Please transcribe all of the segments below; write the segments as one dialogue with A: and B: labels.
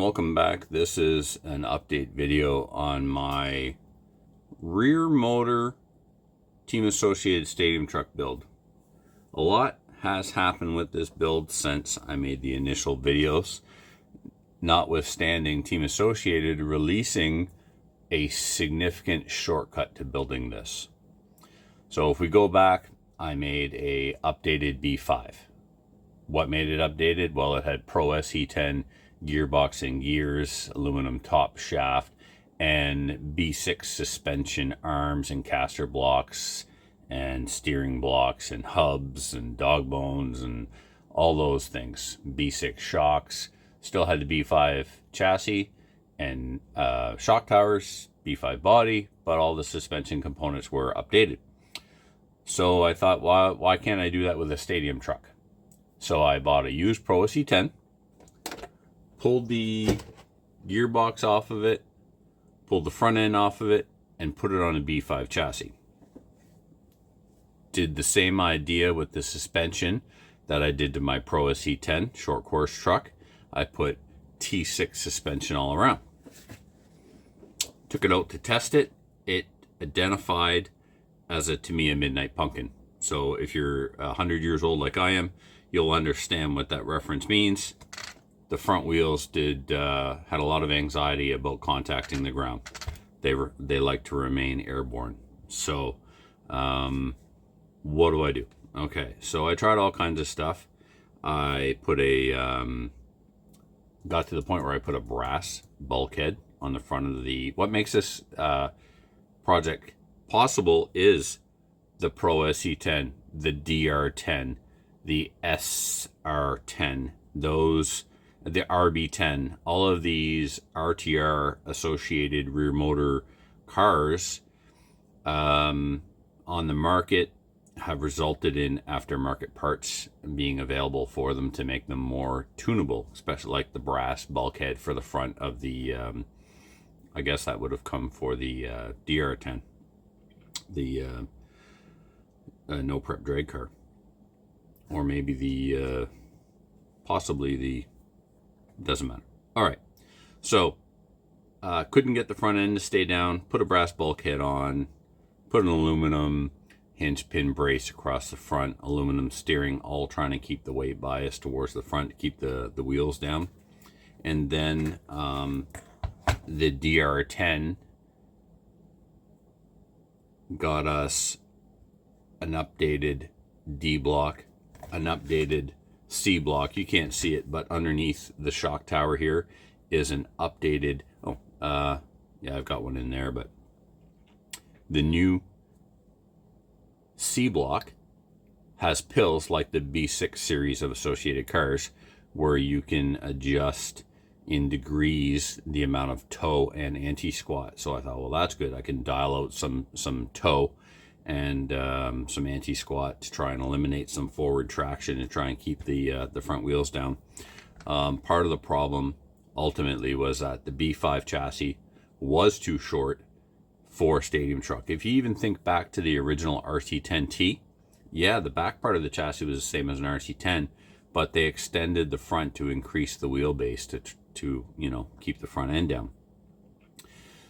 A: welcome back. This is an update video on my rear motor Team Associated Stadium truck build. A lot has happened with this build since I made the initial videos, notwithstanding Team Associated releasing a significant shortcut to building this. So if we go back, I made a updated B5. What made it updated? Well, it had Pro SE10 gearbox and gears, aluminum top shaft, and B6 suspension arms and caster blocks and steering blocks and hubs and dog bones and all those things. B6 shocks, still had the B5 chassis and shock towers, B5 body, but all the suspension components were updated. So I thought, why can't I do that with a stadium truck? So I bought a used Pro SE10, pulled the gearbox off of it, pulled the front end off of it, and put it on a B5 chassis. Did the same idea with the suspension that I did to my Pro SE10 short course truck. I put T6 suspension all around. Took it out to test it. It identified as a Tamiya Midnight Pumpkin. So if you're 100 years old like I am, you'll understand what that reference means. The front wheels had a lot of anxiety about contacting the ground. They like to remain airborne. So what do? Okay, so I tried all kinds of stuff. I put got to the point where I put a brass bulkhead on the front of the. What makes this project possible is the Pro SE10, the DR10, the SR10, the RB10, all of these RTR associated rear motor cars on the market have resulted in aftermarket parts being available for them to make them more tunable, especially like the brass bulkhead for the front of the, I guess that would have come for the DR10, the no prep drag car. Or maybe the, possibly the, doesn't matter. All right. So, couldn't get the front end to stay down, put a brass bulkhead on, put an aluminum hinge pin brace across the front, aluminum steering, all trying to keep the weight bias towards the front to keep the wheels down. And then the DR10 got us an updated D block, an updated C block. You can't see it, but underneath the shock tower here is an updated, yeah, I've got one in there, but the new C block has pills like the B6 series of associated cars where you can adjust in degrees the amount of toe and anti-squat. So I thought, well, that's good. I can dial out some toe and some anti-squat to try and eliminate some forward traction and try and keep the front wheels down. Part of the problem ultimately was that the B5 chassis was too short for a stadium truck. If you even think back to the original RT10T, yeah, the back part of the chassis was the same as an RT10, but they extended the front to increase the wheelbase to keep the front end down.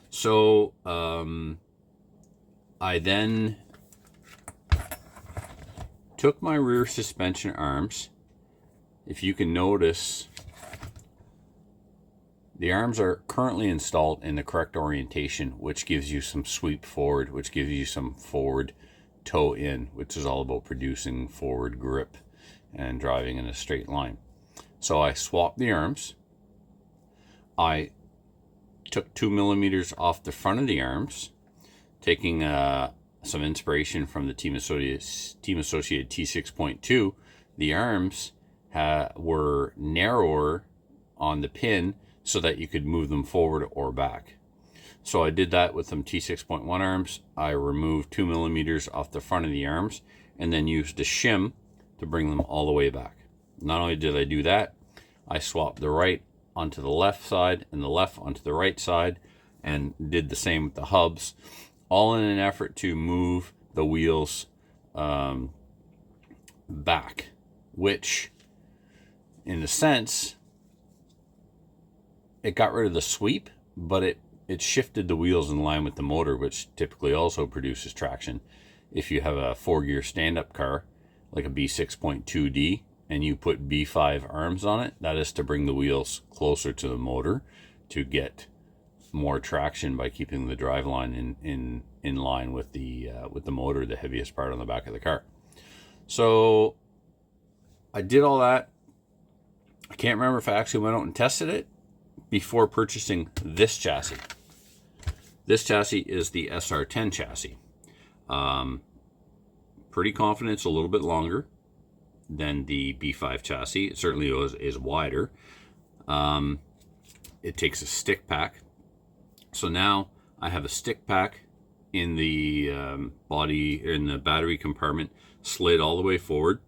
A: So I then took my rear suspension arms. If you can notice, the arms are currently installed in the correct orientation, which gives you some sweep forward, which gives you some forward toe in, which is all about producing forward grip and driving in a straight line. So I swapped the arms. I took 2 millimeters off the front of the arms, taking some inspiration from the Team Associated T6.2. The arms were narrower on the pin so that you could move them forward or back. So I did that with some T6.1 arms. I removed 2 millimeters off the front of the arms and then used a shim to bring them all the way back. Not only did I do that, I swapped the right onto the left side and the left onto the right side and did the same with the hubs, all in an effort to move the wheels back, which in a sense it got rid of the sweep, but it shifted the wheels in line with the motor, which typically also produces traction. If you have a 4-gear stand-up car, like a B6.2D, and you put B5 arms on it, that is to bring the wheels closer to the motor to get more traction by keeping the driveline in line with the motor, the heaviest part on the back of the car. So I did all that. I can't remember if I actually went out and tested it before purchasing this chassis. This chassis is the SR10 chassis. Pretty confident it's a little bit longer than the B5 chassis. It certainly is wider. It takes a stick pack. So now I have a stick pack in the in the battery compartment, slid all the way forward.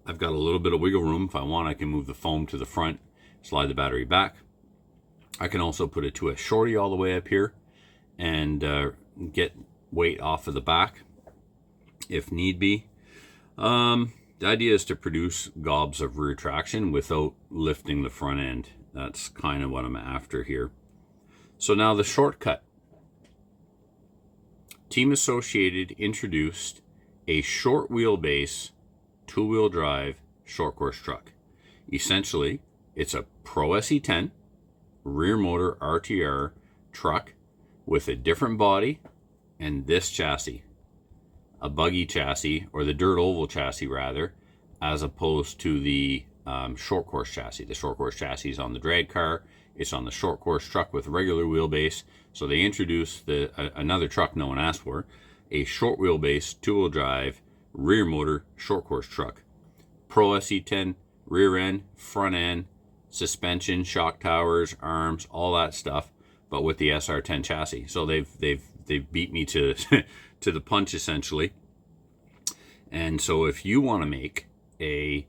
A: I've got a little bit of wiggle room. If I want, I can move the foam to the front, slide the battery back. I can also put it to a shorty all the way up here and get weight off of the back if need be. The idea is to produce gobs of rear traction without lifting the front end. That's kind of what I'm after here. So now the shortcut. Team Associated introduced a short wheelbase, two-wheel drive, short course truck. Essentially, it's a Pro SE10 rear motor RTR truck with a different body and this chassis, a buggy chassis, or the dirt oval chassis rather, as opposed to the short course chassis. The short course chassis is on the drag car. It's on the short course truck with regular wheelbase. So they introduced another truck no one asked for, a short wheelbase, two-wheel drive, rear motor, short course truck. Pro SE10, rear end, front end, suspension, shock towers, arms, all that stuff, but with the SR10 chassis. So they've beat me to to the punch essentially. And so if you want to make a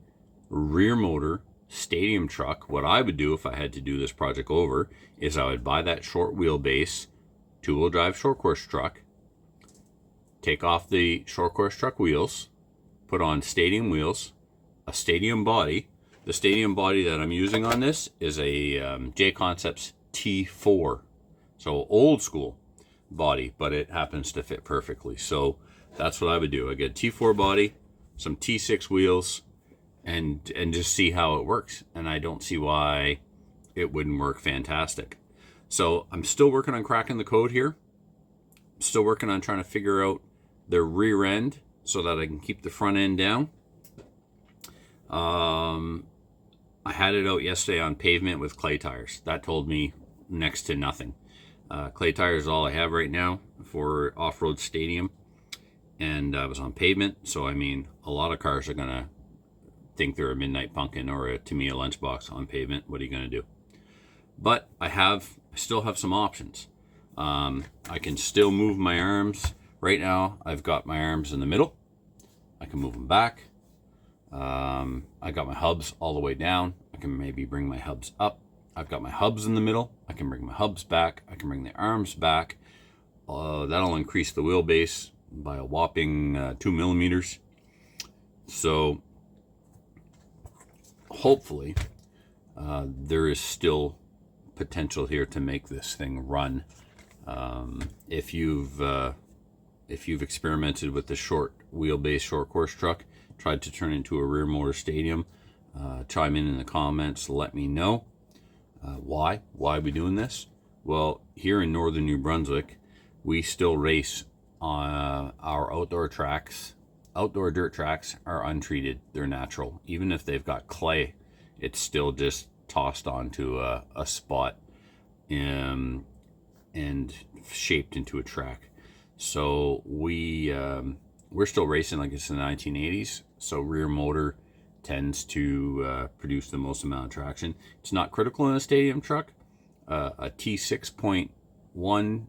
A: rear motor stadium truck, what I would do if I had to do this project over is I would buy that short wheelbase two-wheel drive short course truck, take off the short course truck wheels, put on stadium wheels, a stadium body. The stadium body that I'm using on this is a J Concepts T4, so old school body, but it happens to fit perfectly. So that's what I would do. I get a T4 body, some T6 wheels, and just see how it works. And I don't see why it wouldn't work fantastic. So I'm still working on cracking the code here. I'm still working on trying to figure out the rear end so that I can keep the front end down. I had it out yesterday on pavement with clay tires. That told me next to nothing. Clay tires is all I have right now for off-road stadium. And I was on pavement, so I mean, a lot of cars are going to think they're a Midnight Pumpkin or to me a lunchbox on pavement. What are you going to do? But I still have some options. I can still move my arms. Right now, I've got my arms in the middle. I can move them back. I got my hubs all the way down. I can maybe bring my hubs up. I've got my hubs in the middle. I can bring my hubs back. I can bring the arms back. That'll increase the wheelbase by a whopping 2 millimeters. So hopefully there is still potential here to make this thing run. If you've experimented with the short wheelbase short course truck, tried to turn into a rear motor stadium, chime in the comments, let me know why are we doing this. Well, here in northern New Brunswick, we still race on our outdoor tracks. Outdoor dirt tracks are untreated. They're natural. Even if they've got clay, it's still just tossed onto a spot and shaped into a track. So we're still racing like it's in the 1980s. So rear motor tends to produce the most amount of traction. It's not critical in a stadium truck. A T6.1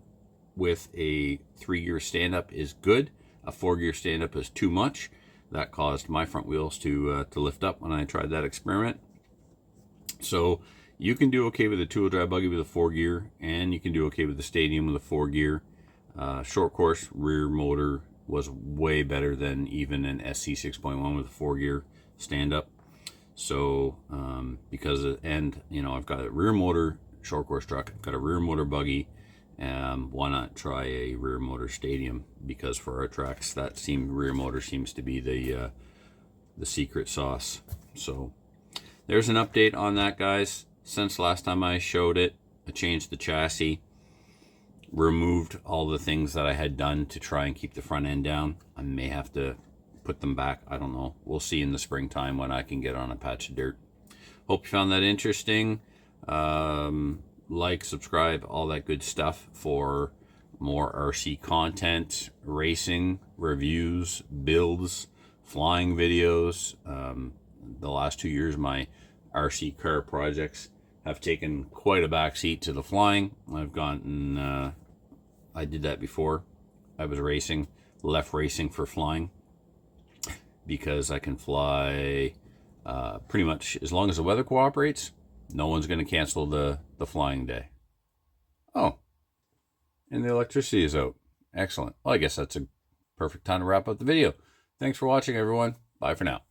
A: with a 3-gear stand-up is good. A 4-gear stand-up is too much. That caused my front wheels to lift up when I tried that experiment. So you can do okay with a two-wheel drive buggy with a 4-gear, and you can do okay with the stadium with a 4-gear. Short course rear motor was way better than even an SC 6.1 with a 4-gear stand-up. So and you know, I've got a rear motor short course truck, I've got a rear motor buggy, and why not try a rear motor stadium? Because for our tracks, rear motor seems to be the secret sauce. So there's an update on that, guys. Since last time I showed it, I changed the chassis, removed all the things that I had done to try and keep the front end down. I may have to put them back. I don't know. We'll see in the springtime when I can get on a patch of dirt. Hope you found that interesting. Like, subscribe, all that good stuff for more RC content, racing, reviews, builds, flying videos. The last 2 years, my RC car projects have taken quite a backseat to the flying. I did that before. I was left racing for flying, because I can fly pretty much as long as the weather cooperates. No one's going to cancel the flying day. Oh, and the electricity is out. Excellent. Well, I guess that's a perfect time to wrap up the video. Thanks for watching, everyone. Bye for now.